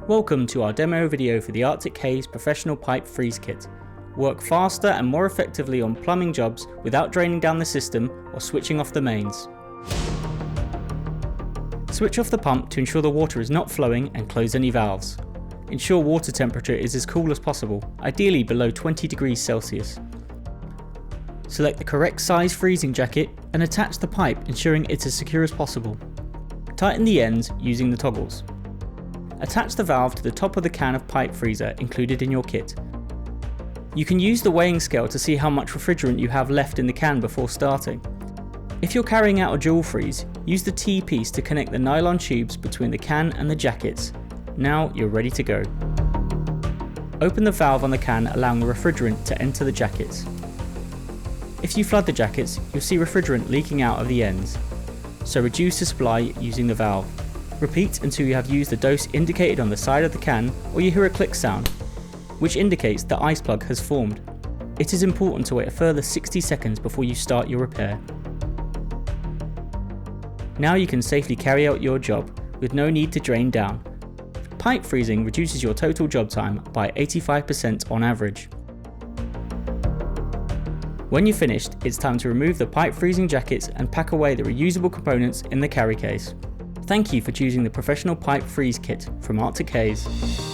Welcome to our demo video for the Arctic Haze Professional Pipe Freeze Kit. Work faster and more effectively on plumbing jobs without draining down the system or switching off the mains. Switch off the pump to ensure the water is not flowing and close any valves. Ensure water temperature is as cool as possible, ideally below 20 degrees Celsius. Select the correct size freezing jacket and attach the pipe, ensuring it's as secure as possible. Tighten the ends using the toggles. Attach the valve to the top of the can of pipe freezer included in your kit. You can use the weighing scale to see how much refrigerant you have left in the can before starting. If you're carrying out a dual freeze, use the T-piece to connect the nylon tubes between the can and the jackets. Now you're ready to go. Open the valve on the can, allowing the refrigerant to enter the jackets. If you flood the jackets, you'll see refrigerant leaking out of the ends, so reduce the supply using the valve. Repeat until you have used the dose indicated on the side of the can, or you hear a click sound, which indicates the ice plug has formed. It is important to wait a further 60 seconds before you start your repair. Now you can safely carry out your job with no need to drain down. Pipe freezing reduces your total job time by 85% on average. When you're finished, it's time to remove the pipe freezing jackets and pack away the reusable components in the carry case. Thank you for choosing the Professional Pipe Freeze Kit from Arctic Haze.